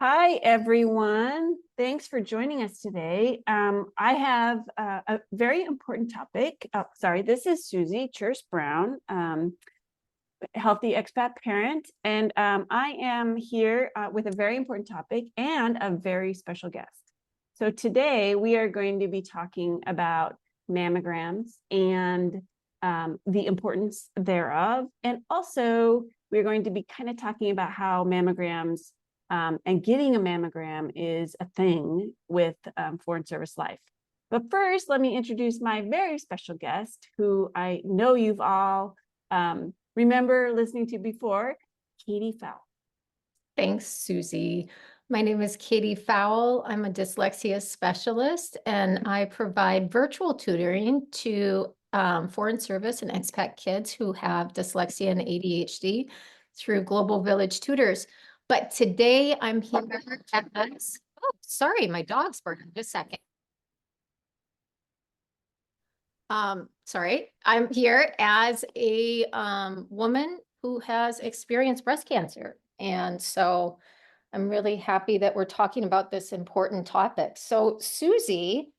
Hi, everyone. Thanks for joining us today. I have a very important topic. This is Susie Church Brown, healthy expat parent, and I am here with a very important topic and a very special guest. So today we are going to be talking about mammograms and the importance thereof, and also we're going to be kind of talking about how mammograms and getting a mammogram is a thing with Foreign Service Life. But first, let me introduce my very special guest, who I know you've all remember listening to before, Katie Fowle. Thanks, Susie. My name is Katie Fowle. I'm a dyslexia specialist, and I provide virtual tutoring to Foreign Service and expat kids who have dyslexia and ADHD through Global Village Tutors. But today I'm here as, oh, sorry, my dog's barking. Just a second. Sorry, I'm here as a woman who has experienced breast cancer. And so I'm really happy that we're talking about this important topic. So Susie,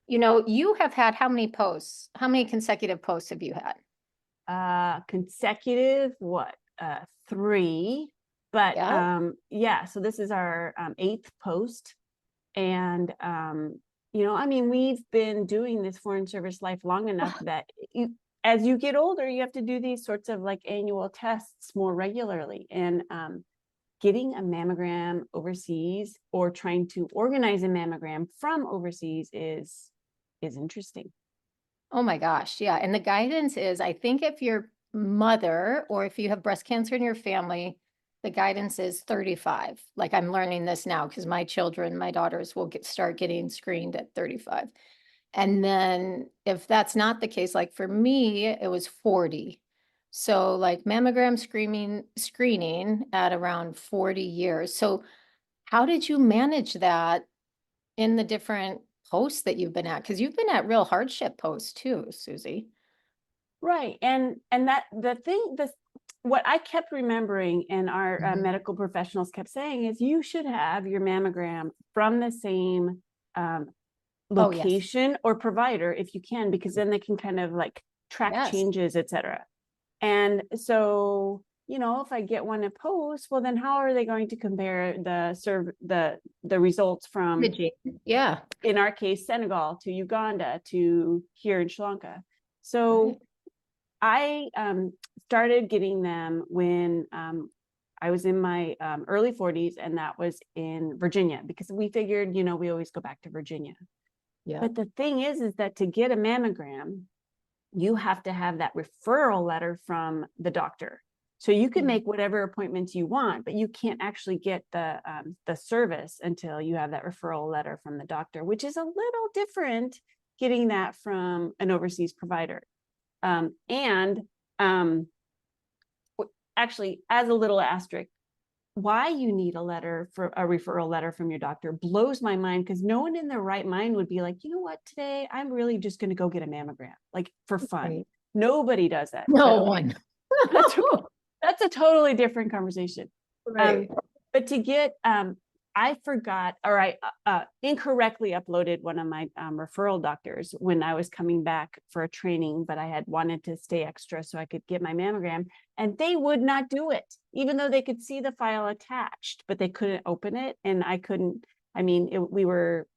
you have had how many posts? How many consecutive posts have you had? Consecutive, what? 3. But Yeah. so this is our 8th post. And we've been doing this Foreign Service Life long enough that as you get older, you have to do these sorts of like annual tests more regularly. And getting a mammogram overseas or trying to organize a mammogram from overseas is interesting. Oh my gosh, yeah. And the guidance is, I think if your mother or if you have breast cancer in your family, the guidance is 35. Like I'm learning this now because my daughters will start getting screened at 35. And then if that's not the case, like for me, it was 40. So like mammogram screening at around 40 years. So how did you manage that in the different posts that you've been at? Because you've been at real hardship posts too, Susie. Right. And that what I kept remembering and our medical professionals kept saying is you should have your mammogram from the same location or provider if you can, because then they can kind of like track changes, etc. And so, if I get one in post, well, then how are they going to compare the results from, in our case, Senegal to Uganda to here in Sri Lanka? So I started getting them when I was in my early 40s, and that was in Virginia, because we figured, we always go back to Virginia. Yeah. But the thing is that to get a mammogram, you have to have that referral letter from the doctor. So you can make whatever appointments you want, but you can't actually get the service until you have that referral letter from the doctor, which is a little different getting that from an overseas provider. Actually, as a little asterisk, why you need a referral letter from your doctor blows my mind, because no one in their right mind would be like, you know what, today I'm really just going to go get a mammogram, like for fun. Right. Nobody does that. No one. That's a totally different conversation. Right. But to get, I forgot, or I incorrectly uploaded one of my referral doctors when I was coming back for a training, but I had wanted to stay extra so I could get my mammogram, and they would not do it, even though they could see the file attached, but they couldn't open it. And I couldn't, we were,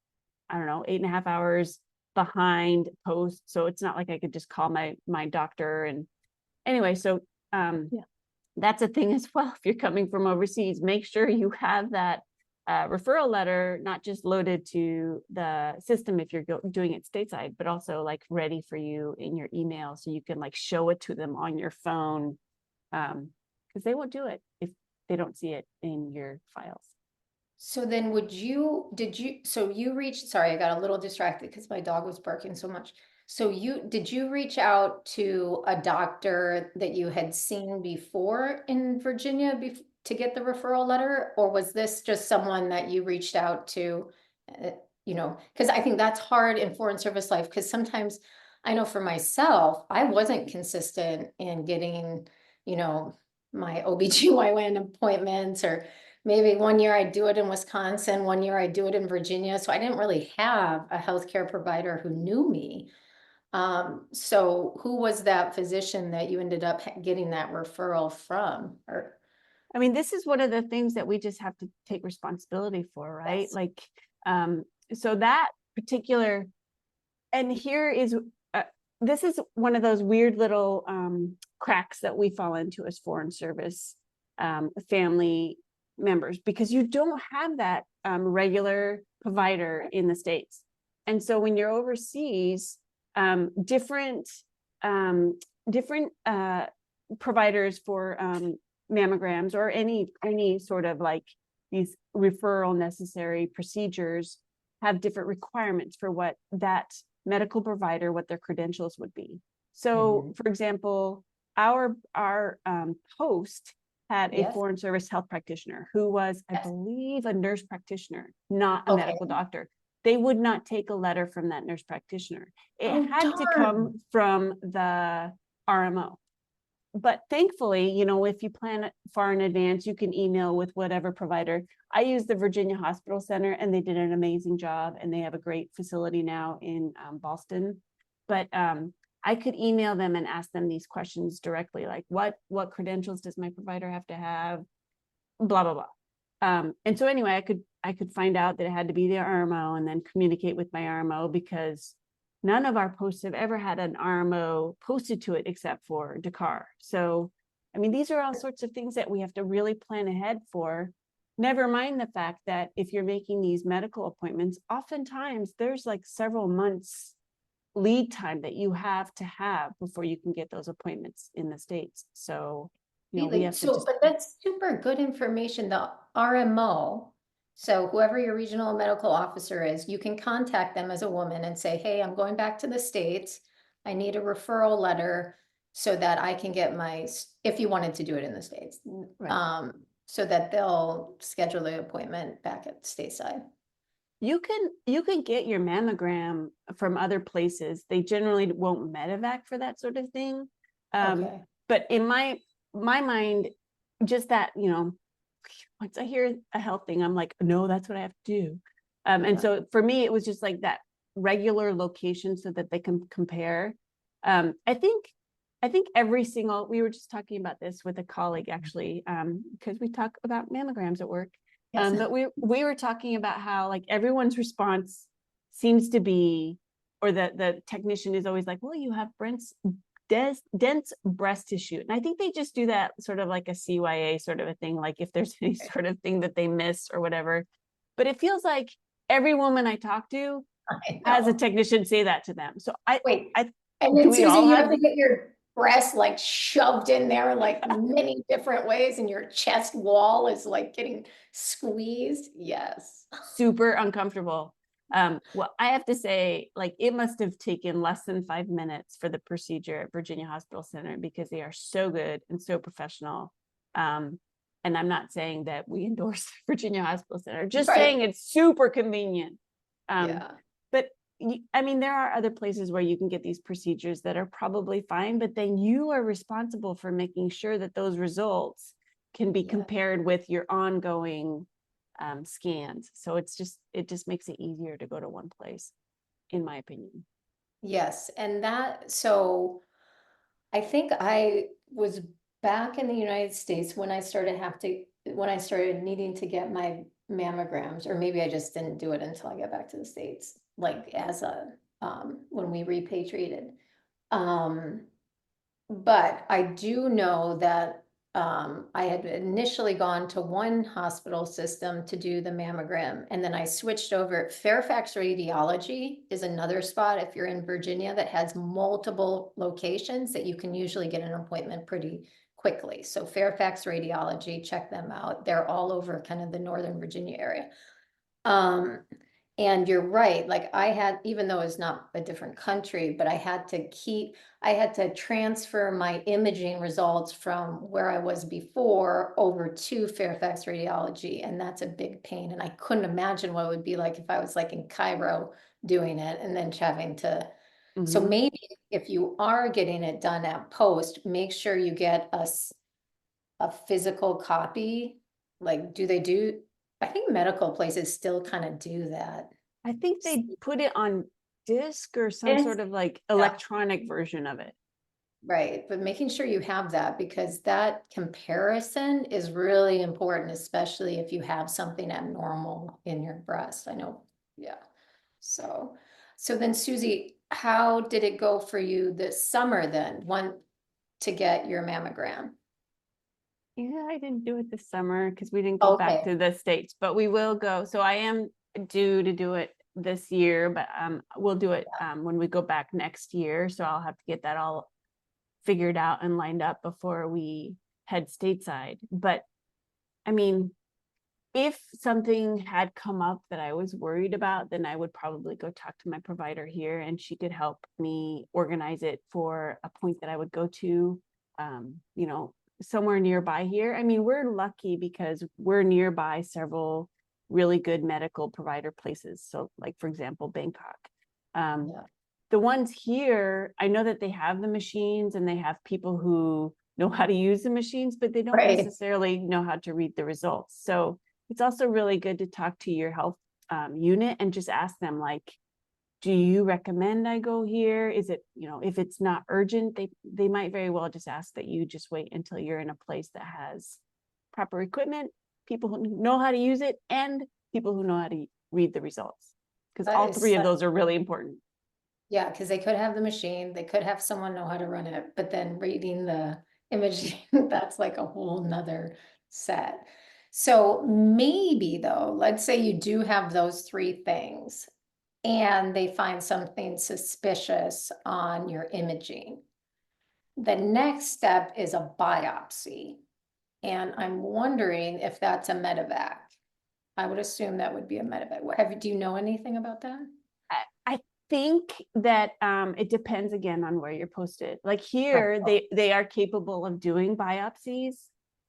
I don't know, 8.5 hours behind post. So it's not like I could just call my doctor. And anyway, so that's a thing as well. If you're coming from overseas, make sure you have that referral letter, not just loaded to the system if you're doing it stateside, but also like ready for you in your email, so you can like show it to them on your phone, because they won't do it if they don't see it in your files. So then you reached, sorry, I got a little distracted because my dog was barking so much. So did you reach out to a doctor that you had seen before in Virginia to get the referral letter, or was this just someone that you reached out to, because I think that's hard in Foreign Service Life, because sometimes I know for myself, I wasn't consistent in getting, my OBGYN appointments, or maybe one year I do it in Wisconsin, one year I do it in Virginia. So I didn't really have a healthcare provider who knew me. So who was that physician that you ended up getting that referral from? Or I mean, this is one of the things that we just have to take responsibility for, right? Yes. Like, so that particular, and here is, this is one of those weird little cracks that we fall into as foreign service family members, because you don't have that regular provider in the States. And so when you're overseas, different providers for mammograms or any sort of like these referral necessary procedures have different requirements for what that medical provider, what their credentials would be. So, for example, our post had a Yes. foreign service health practitioner who was, I Yes. believe, a nurse practitioner, not a Okay. medical doctor. They would not take a letter from that nurse practitioner. It Oh, had to come from the RMO. But thankfully, you know, if you plan it far in advance, you can email with whatever provider. I use the Virginia Hospital Center, and they did an amazing job, and they have a great facility now in Boston. But I could email them and ask them these questions directly, like what credentials does my provider have to have, blah blah blah. And so anyway, I could find out that it had to be the RMO, and then communicate with my RMO, because none of our posts have ever had an RMO posted to it except for Dakar. So, I mean, these are all sorts of things that we have to really plan ahead for. Never mind the fact that if you're making these medical appointments, oftentimes there's like several months lead time that you have to have before you can get those appointments in the States. So, you know, we have to just. But that's super good information. The RMO, so whoever your regional medical officer is, you can contact them as a woman and say, hey, I'm going back to the States. I need a referral letter so that I can get if you wanted to do it in the States, Right. so that they'll schedule the appointment back at stateside. You can get your mammogram from other places. They generally won't medevac for that sort of thing. Okay. But in my mind, just that, you know, once I hear a health thing, I'm like, no, that's what I have to do. And so for me, it was just like that regular location so that they can compare. I think every single, we were just talking about this with a colleague actually, because we talk about mammograms at work. Yes. But we were talking about how like everyone's response seems to be, or the technician is always like, well, you have dense breast tissue. And I think they just do that sort of like a CYA sort of a thing, like if there's any sort of thing that they miss or whatever. But it feels like every woman I talk to has a technician say that to them. So Wait, I and do then we Susan, all you have have to get your breast like shoved in there like many different ways, and your chest wall is like getting squeezed. Yes. super uncomfortable. Well, I have to say, like, it must have taken less than 5 minutes for the procedure at Virginia Hospital Center, because they are so good and so professional. And I'm not saying that we endorse Virginia Hospital Center, just saying it's super convenient. Yeah. But I mean, there are other places where you can get these procedures that are probably fine, but then you are responsible for making sure that those results can be compared with your ongoing scans. So it just makes it easier to go to one place, in my opinion. Yes. And so I think I was back in the United States when I started needing to get my mammograms, or maybe I just didn't do it until I got back to the States, like when we repatriated. Um, But I do know that I had initially gone to one hospital system to do the mammogram, and then I switched over. Fairfax Radiology is another spot if you're in Virginia that has multiple locations that you can usually get an appointment pretty quickly. So Fairfax Radiology, check them out. They're all over kind of the Northern Virginia area. Um, and you're right, like I had, even though it's not a different country, but I had to transfer my imaging results from where I was before over to Fairfax Radiology. And that's a big pain. And I couldn't imagine what it would be like if I was like in Cairo doing it and then having to. So maybe if you are getting it done at post, make sure you get a physical copy Like, I think medical places still kind of do that. I think they put it on disc or some It's- sort of like Yeah. electronic version of it. Right, but making sure you have that, because that comparison is really important, especially if you have something abnormal in your breast. I know, yeah. So, so then Susie, how did it go for you this summer then, to get your mammogram? Yeah, I didn't do it this summer because we didn't go back Okay, to the States, but we will go. So I am due to do it this year, but we'll do it when we go back next year. So I'll have to get that all figured out and lined up before we head stateside. But I mean, if something had come up that I was worried about, then I would probably go talk to my provider here and she could help me organize it for a point that I would go to, you know, somewhere nearby here. I mean, we're lucky because we're nearby several really good medical provider places. So like, for example, Bangkok. yeah, The ones here, I know that they have the machines and they have people who know how to use the machines, but they don't right. necessarily know how to read the results. So it's also really good to talk to your health unit and just ask them, like, do you recommend I go here? Is it, you know, if it's not urgent, they might very well just ask that you just wait until you're in a place that has proper equipment, people who know how to use it, and people who know how to read the results. Because That all is three of such those are really important. Yeah, because they could have the machine, they could have someone know how to run it, but then reading the imaging, that's like a whole nother set. So maybe though, let's say you do have those three things and they find something suspicious on your imaging. The next step is a biopsy. And I'm wondering if that's a medevac. I would assume that would be a medevac. Do you know anything about that? I think that it depends again on where you're posted. Like here, they are capable of doing biopsies.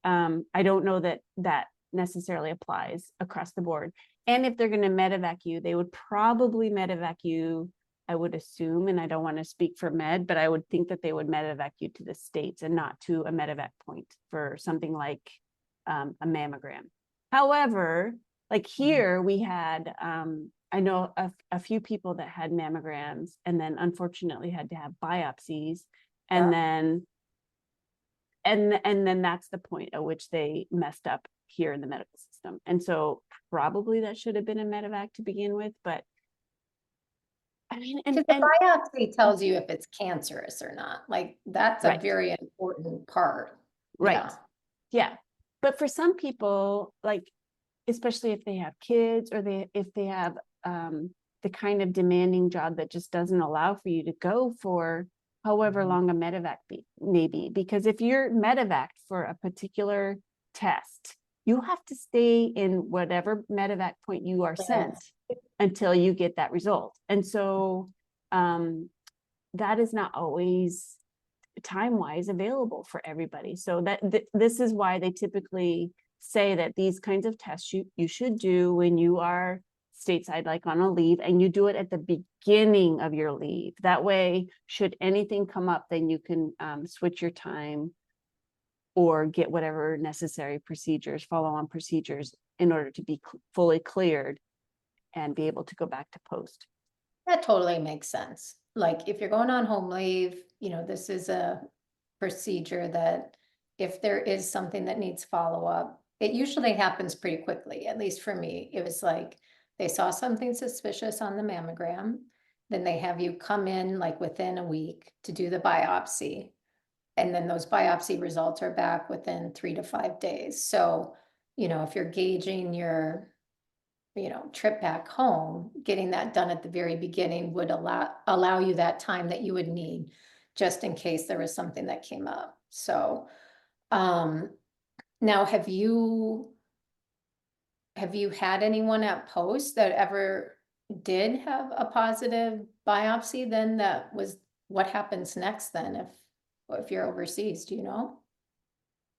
I don't know that that necessarily applies across the board. And if they're going to medevac you, they would probably medevac you, I would assume, and I don't want to speak for med, but I would think that they would medevac you to the States and not to a medevac point for something like a mammogram. However, like here we had I know a few people that had mammograms and then unfortunately had to have biopsies, and then and then that's the point at which they messed up here in the medical system. And so probably that should have been a medevac to begin with, but I mean, Because the biopsy tells you if it's cancerous or not. Like, that's a right, very important part. right, Yeah. yeah. But for some people, like especially if they have kids or if they have the kind of demanding job that just doesn't allow for you to go for however long a medevac may be. Because if you're medevac for a particular test, you have to stay in whatever medevac point you are sent until you get that result. And so that is not always time-wise available for everybody. So that this is why they typically say that these kinds of tests you should do when you are stateside, like on a leave, and you do it at the beginning of your leave. That way, should anything come up, then you can switch your time or get whatever necessary procedures, follow-on procedures, in order to be fully cleared and be able to go back to post. That totally makes sense. Like, if you're going on home leave, this is a procedure that if there is something that needs follow-up, it usually happens pretty quickly. At least for me, it was like they saw something suspicious on the mammogram, then they have you come in like within a week to do the biopsy. And then those biopsy results are back within 3 to 5 days. So, if you're gauging your trip back home, getting that done at the very beginning would allow you that time that you would need just in case there was something that came up. So, now have you had anyone at post that ever did have a positive biopsy? Then what happens next then if you're overseas, do you know?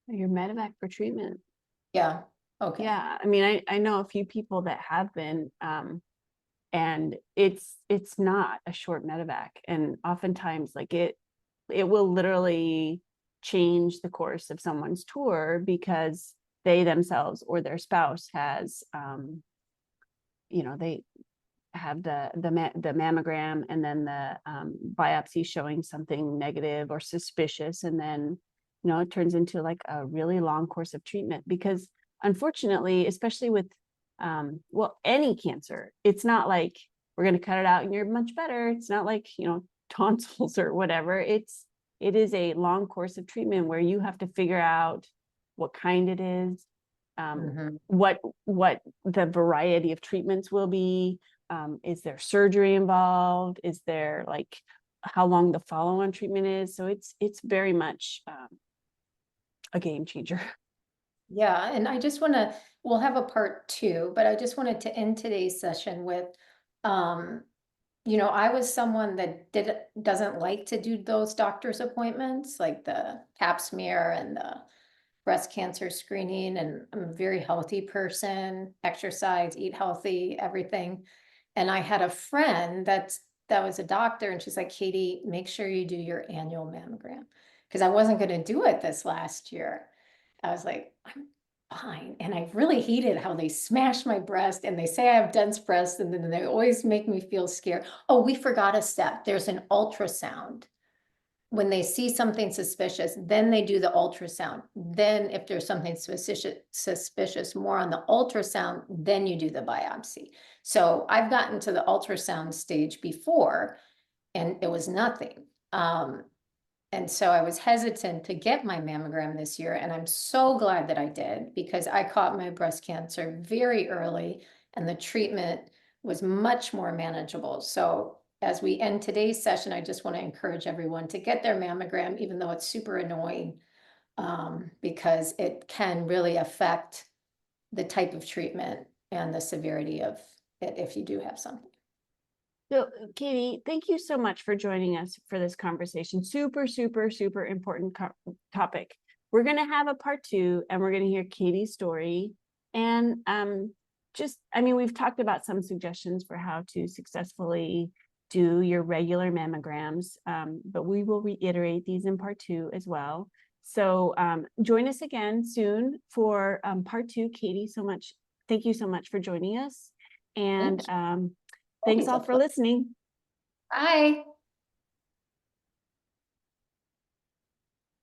Your medevac for treatment. Yeah. Okay. Yeah, I mean, I know a few people that have been, and it's not a short medevac, and oftentimes like it will literally change the course of someone's tour because they themselves or their spouse has, they have the mammogram and then the biopsy showing something negative or suspicious, and then it turns into like a really long course of treatment. Because unfortunately, especially with any cancer, it's not like we're going to cut it out and you're much better. It's not like tonsils or whatever. It is a long course of treatment where you have to figure out what kind it is, what the variety of treatments will be. Is there surgery involved? Is there how long the follow-on treatment is? So it's very much a game changer. Yeah, and I just want to, we'll have a part 2, but I just wanted to end today's session with, I was someone that doesn't like to do those doctor's appointments, like the pap smear and the breast cancer screening, and I'm a very healthy person, exercise, eat healthy, everything. And I had a friend that was a doctor, and she's like, Katie, make sure you do your annual mammogram. Because I wasn't going to do it this last year. I was like, I'm fine. And I really hated how they smash my breast and they say I have dense breasts, and then they always make me feel scared. Oh, we forgot a step. There's an ultrasound. When they see something suspicious, then they do the ultrasound. Then if there's something suspicious more on the ultrasound, then you do the biopsy. So I've gotten to the ultrasound stage before and it was nothing. And so I was hesitant to get my mammogram this year. And I'm so glad that I did, because I caught my breast cancer very early and the treatment was much more manageable. So as we end today's session, I just want to encourage everyone to get their mammogram, even though it's super annoying, because it can really affect the type of treatment and the severity of it if you do have something. So, Katie, thank you so much for joining us for this conversation. Super, super, super important topic. We're going to have a part 2, and we're going to hear Katie's story. And we've talked about some suggestions for how to successfully do your regular mammograms, but we will reiterate these in part 2 as well. So join us again soon for part 2. Katie, thank you so much for joining us. And thanks all for listening. Bye.